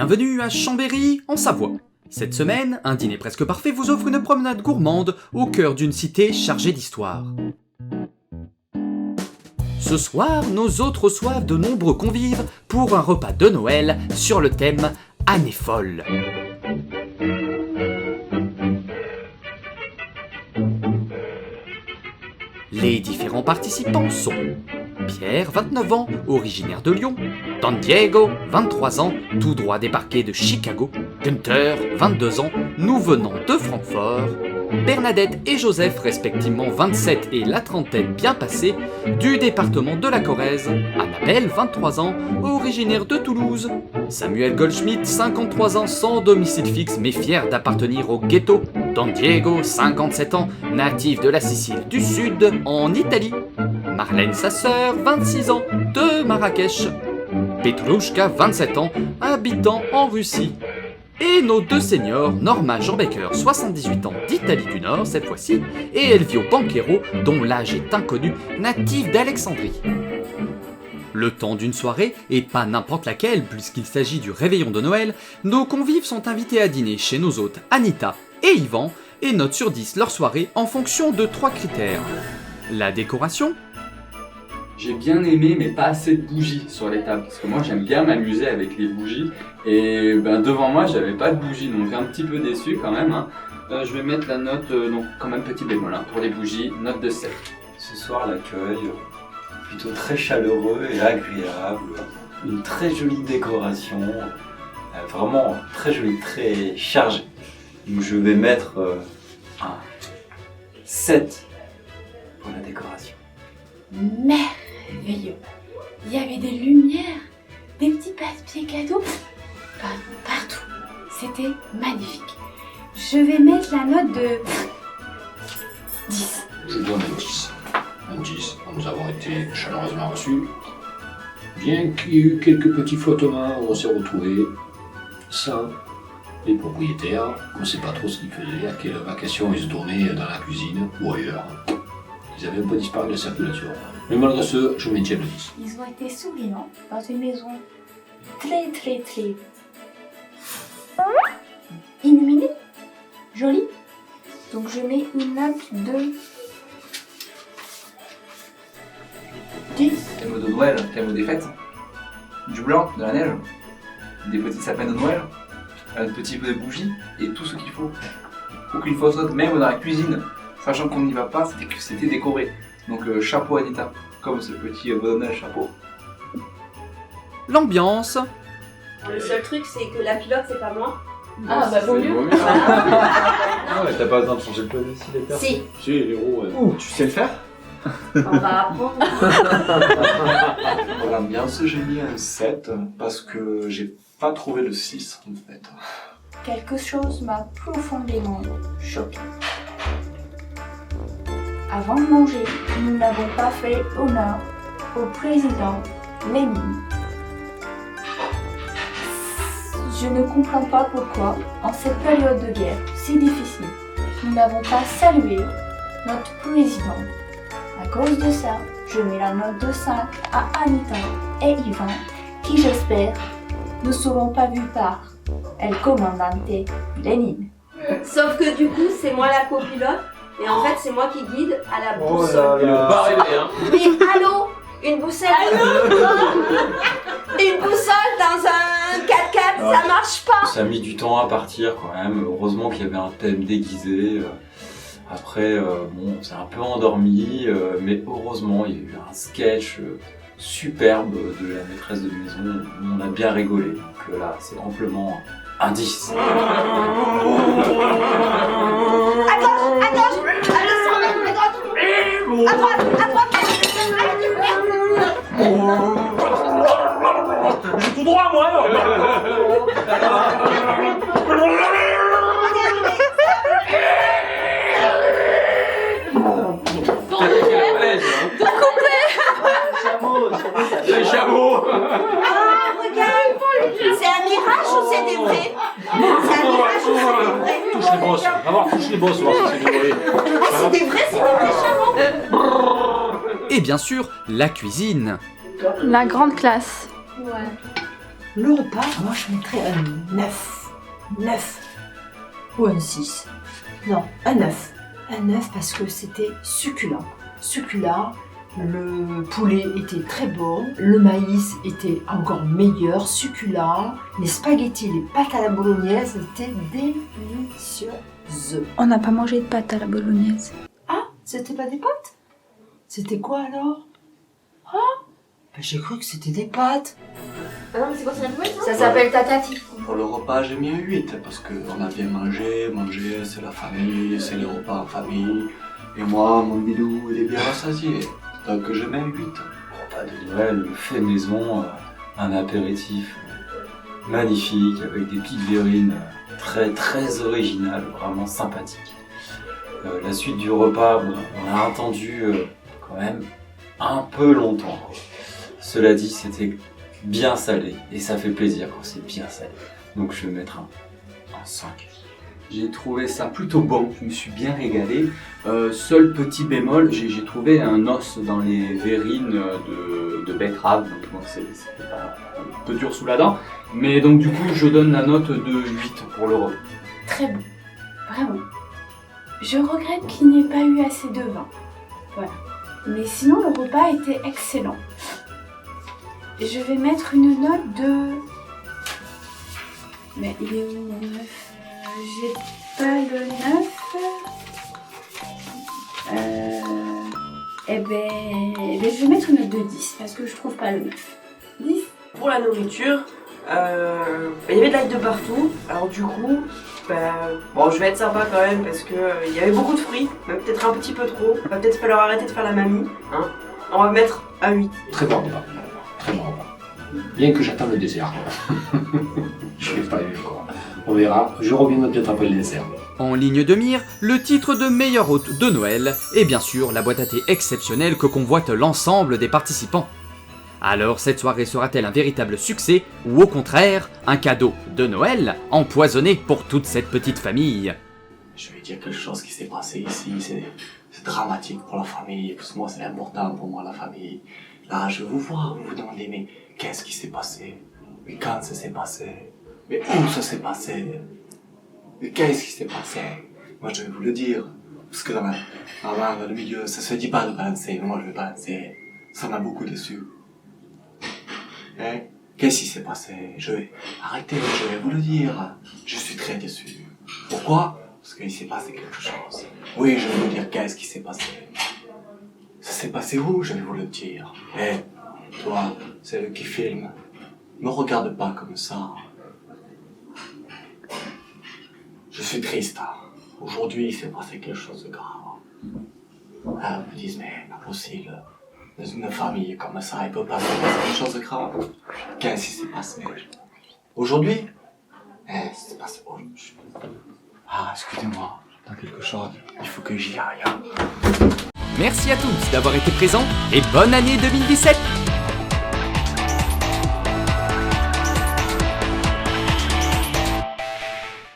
Bienvenue à Chambéry, en Savoie. Cette semaine, un dîner presque parfait vous offre une promenade gourmande au cœur d'une cité chargée d'histoire. Ce soir, nos hôtes reçoivent de nombreux convives pour un repas de Noël sur le thème « Année folle ». Les différents participants sont Pierre, 29 ans, originaire de Lyon, Don Diego, 23 ans, tout droit débarqué de Chicago, Günther, 22 ans, nous venant de Francfort, Bernadette et Joseph, respectivement 27 et la trentaine bien passée, du département de la Corrèze, Annabelle, 23 ans, originaire de Toulouse, Samuel Goldschmidt, 53 ans, sans domicile fixe mais fier d'appartenir au ghetto, Don Diego, 57 ans, natif de la Sicile du Sud, en Italie, Marlène, sa sœur, 26 ans, de Marrakech, Petrouchka, 27 ans, habitant en Russie, et nos deux seniors, Norma Jean-Becker, 78 ans, d'Italie du Nord cette fois-ci, et Elvio Banquero, dont l'âge est inconnu, natif d'Alexandrie. Le temps d'une soirée, et pas n'importe laquelle puisqu'il s'agit du réveillon de Noël, nos convives sont invités à dîner chez nos hôtes Anita et Yvan, et notent sur 10 leur soirée en fonction de 3 critères. La décoration. J'ai bien aimé, mais pas assez de bougies sur les tables, parce que moi j'aime bien m'amuser avec les bougies, et devant moi j'avais pas de bougies, donc un petit peu déçu quand même. Je vais mettre la note, donc quand même petit bémol, pour les bougies, note de 7. Ce soir l'accueil, plutôt très chaleureux et agréable, une très jolie décoration, vraiment très jolie, très chargée. Donc je vais mettre un 7 pour la décoration. Merveilleux. Il y avait des lumières, des petits papiers cadeaux partout. C'était magnifique. Je vais mettre la note de 10. Je donne un 10. Un 10 pour nous avoir été chaleureusement reçus. Bien qu'il y ait eu quelques petits flottements où on s'est retrouvés sans les propriétaires, on ne sait pas trop ce qu'ils faisaient, à quelle vacation ils se donnaient dans la cuisine ou ailleurs. Ils avaient un peu disparu de la circulation. Mais malgré ce, je maintiens le 10. Ils ont été souriants dans une maison très illuminée, jolie. Donc je mets une note de 10. Thème de Noël, thème des fêtes, du blanc, de la neige, des petits sapins de Noël, un petit peu de bougies et tout ce qu'il faut. Aucune faute, même dans la cuisine, sachant qu'on n'y va pas, c'était décoré. Donc chapeau Anita, comme ce petit bonhomme chapeau. L'ambiance. Le seul truc, c'est que la pilote, c'est pas moi. Ah bah vaut mieux. Ah ouais, t'as pas besoin de changer le planète si les pertes. Si, Si, les héros, Ouh, tu sais le faire? on va apprendre. Pour l'ambiance, j'ai mis un 7 parce que j'ai pas trouvé le 6 en fait. Quelque chose m'a profondément choquée. Avant de manger, nous n'avons pas fait honneur au président Lénine. Je ne comprends pas pourquoi, en cette période de guerre si difficile, nous n'avons pas salué notre président. À cause de ça, je mets la note de 5 à Anita et Yvan, qui j'espère ne seront pas vus par El Comandante Lénine. Sauf que du coup, c'est moi la copilote. Et en fait, c'est moi qui guide à la boussole. Mais allô, une boussole. Une boussole dans un 4x4, Ouais. ça marche pas. Ça a mis du temps à partir quand même. Heureusement qu'il y avait un thème déguisé. Après, bon, c'est un peu endormi, mais heureusement, il y a eu un sketch superbe de la maîtresse de maison. On a bien rigolé. Donc là, c'est amplement un 10. J'ai tout droit, moi alors. Les chameaux. Ah, regarde, c'est un mirage ou c'est des vrais? C'est un mirage ou c'est des vrais? Touche les bosses, va voir, touche les bosses, voir si c'est des vrais. Ah, c'est des vrais chameaux. Et bien sûr, la cuisine. La grande classe. Ouais. Le repas, moi je mettrais un 9. 9. Ou un 6. Non, un 9. Un 9 parce que c'était succulent. Succulent, le poulet était très bon, le maïs était encore meilleur, succulent, les spaghettis, les pâtes à la bolognaise étaient délicieuses. On n'a pas mangé de pâtes à la bolognaise. Ah, c'était pas des pâtes? C'était quoi alors? Ah, ben, j'ai cru que c'était des pâtes. Ah non, mais c'est quoi, c'est la poêle, Ça s'appelle tatati. Pour le repas, j'ai mis un 8 parce qu'on a bien mangé. Manger, c'est la famille, c'est les repas en famille. Et moi, mon bidou, il est bien rassasié. Donc je mets un 8. Repas de Noël, fait maison, un apéritif magnifique avec des petites verrines très très originales, vraiment sympathiques. La suite du repas, on a attendu quand même un peu longtemps. Cela dit, c'était bien salé et ça fait plaisir quand c'est bien salé. Donc je vais mettre un 5. J'ai trouvé ça plutôt bon, je me suis bien régalé. Seul petit bémol, j'ai trouvé un os dans les verrines de betterave, donc bon, c'était pas un peu dur sous la dent. Mais donc du coup, je donne la note de 8 pour le repas. Très bon. Vraiment. Je regrette qu'il n'y ait pas eu assez de vin. Voilà. Mais sinon, le repas était excellent. Je vais mettre une note de... Mais il est où mon 9? J'ai pas le 9. Eh ben, je vais mettre une note de 10 parce que je trouve pas le 9. 10. Pour la nourriture, il y avait de l'ail de partout. Alors du coup, bon, je vais être sympa quand même parce que il y avait beaucoup de fruits, même peut-être un petit peu trop. Va peut-être falloir arrêter de faire la mamie. Hein. On va mettre un 8. Très bon repas. Très bon repas. Bien que j'attende le dessert. Je l'ai pas eu encore. On verra. Je reviendrai peut-être après le dessert. En ligne de mire, le titre de meilleur hôte de Noël et bien sûr la boîte à thé exceptionnelle que convoite l'ensemble des participants. Alors cette soirée sera-t-elle un véritable succès ou au contraire un cadeau de Noël empoisonné pour toute cette petite famille? Je vais dire quelque chose qui s'est passé ici, c'est dramatique pour la famille, parce que moi c'est important pour moi la famille. Là je vous vois, vous vous demandez mais qu'est-ce qui s'est passé? Mais quand ça s'est passé? Mais où ça s'est passé? Mais qu'est-ce qui s'est passé? Moi je vais vous le dire, parce que dans le milieu ça se dit pas de balancer, mais moi je vais balancer, ça m'a beaucoup déçu. Hein? Qu'est-ce qui s'est passé? Arrêtez, je vais vous le dire, je suis très déçu. Pourquoi? Parce qu'il s'est passé quelque chose. Oui, je vais vous dire qu'est-ce qui s'est passé. Ça s'est passé où? Je vais vous le dire. Toi, c'est le qui filme. Me regarde pas comme ça. Je suis triste. Aujourd'hui, il s'est passé quelque chose de grave. Vous me dites, mais pas possible. Dans une famille comme ça, il peut pas se passer quelque chose de grave. Qu'est-ce qui s'est passé? Aujourd'hui? C'est passé aujourd'hui. Ah, excusez-moi, j'entends quelque chose. Il faut que j'y aille. Merci à tous d'avoir été présents et bonne année 2017!